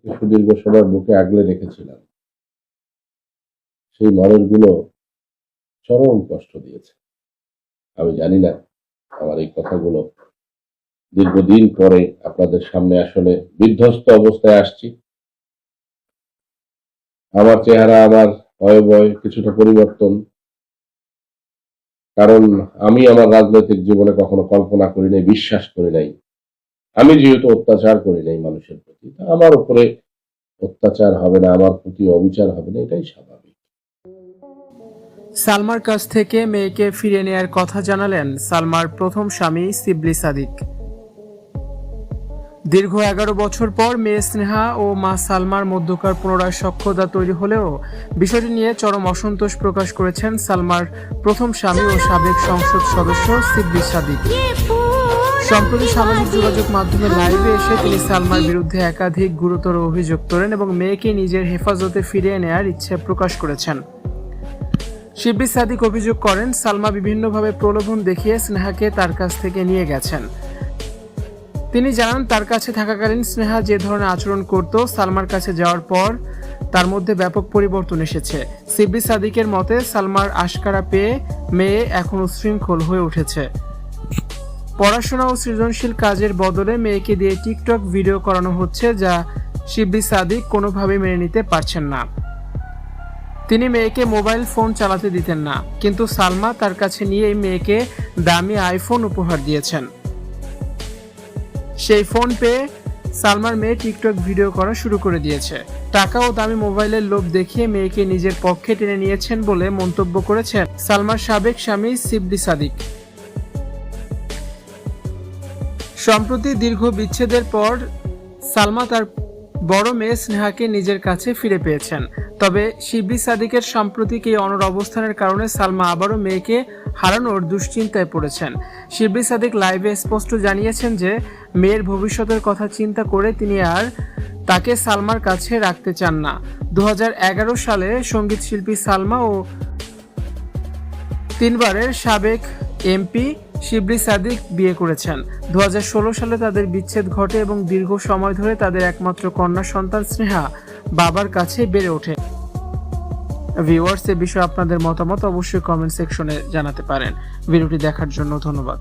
সুদীর্ঘ সময় বুকে আগলে রেখেছিলাম, সেই মানুষগুলো চরম কষ্ট দিয়েছে। আমি জানি না আমার এই কথাগুলো দীর্ঘদিন পরে আপনাদের সামনে আসলে বিধ্বস্ত অবস্থায় আসছি। আমার চেহারা, আমার অয়বয় কিছুটা পরিবর্তন, কারণ আমি আমার রাজনৈতিক জীবনে কখনো কল্পনা করি নাই, বিশ্বাস করি নাই। আমি যেহেতু অত্যাচার করি নাই মানুষের প্রতি, আমার উপরে অত্যাচার হবে না, আমার প্রতি অবিচার হবে না, এটাই স্বাভাবিক। সালমার কাছ থেকে মেয়েকে ফিরিয়ে নেয়ার কথা জানালেন সালমার প্রথম স্বামী শিবলি সাদিক। দীর্ঘ 11 বছর পর মেয়ে স্নেহা ও মা সালমার মধ্যকার পুনরায় সখ্যতা তৈরি হলেও বিষয়টি নিয়ে চরম অসন্তোষ প্রকাশ করেছেন সালমার প্রথম স্বামী ও সাবেক সংসদ সদস্য শিবলি সাদিক। সম্প্রতি সামাজিক যোগাযোগ মাধ্যমে লাইভে এসে তিনি সালমার বিরুদ্ধে একাধিক গুরুতর অভিযোগ তোলেন এবং মেয়েকে নিজের হেফাজতে ফিরিয়ে নেয়ার ইচ্ছে প্রকাশ করেছেন। শিবলি সাদিক অভিযোগ করেন, সালমা বিভিন্নভাবে প্রলোভন দেখিয়ে স্নেহাকে তার কাছ থেকে নিয়ে গেছেন। তিনি জানান, তার কাছে থাকাকালীন স্নেহা যে ধরনের আচরণ করত, সালমার কাছে যাওয়ার পর তার মধ্যে ব্যাপক পরিবর্তন এসেছে। শিবলি সাদিকের মতে, সালমার আশকারা পেয়ে মেয়ে এখন উচ্ছৃঙ্খল হয়ে উঠেছে। পড়াশোনা ও সৃজনশীল কাজের বদলে মেয়েকে দিয়ে টিকটক ভিডিও করানো হচ্ছে, যা শিবলি সাদিক কোনোভাবেই মেনে নিতে পারছেন না। তিনি মেয়েকে মোবাইল ফোন চালাতে দিতেন না, কিন্তু সালমা তার কাছে নিয়েই মেয়েকে দামি আইফোন উপহার দিয়েছেন। সেই ফোন পেয়ে সালমার মেয়ে টিকটক ভিডিও করা শুরু করে দিয়েছে। টাকা ও দামি মোবাইলের লোভ দেখিয়ে মেয়েকে নিজের পক্ষে টেনে নিয়েছেন বলে মন্তব্য করেছেন সালমার সাবেক স্বামী শিবলি সাদিক। সম্প্রতি দীর্ঘ বিচ্ছেদের পর সালমা তার বড় মেয়ে স্নেহাকে নিজের কাছে ফিরে পেয়েছেন। তবে শিবলি সাদিকের সাম্প্রতিক এই অনড় অবস্থানের কারণে সালমা আবারও মেয়েকে হারানোর দুশ্চিন্তায় পড়েছেন। শিবলি সাদিক লাইভে স্পষ্ট জানিয়েছেন যে মেয়ের ভবিষ্যতের কথা চিন্তা করে তিনি আর তাকে সালমার কাছে রাখতে চান না। 2011 সালে সঙ্গীত শিল্পী সালমা ও 3 বারের সাবেক এমপি শিবলি সাদিক বিয়ে করেছেন। 2016 সালে তাদের বিচ্ছেদ ঘটে এবং দীর্ঘ সময় ধরে তাদের একমাত্র কন্যা সন্তান স্নেহা বাবার কাছে বেড়ে ওঠে। ভিউয়ার্স, এ বিষয়ে আপনাদের মতামত অবশ্যই কমেন্ট সেকশনে জানাতে পারেন। ভিডিওটি দেখার জন্য ধন্যবাদ।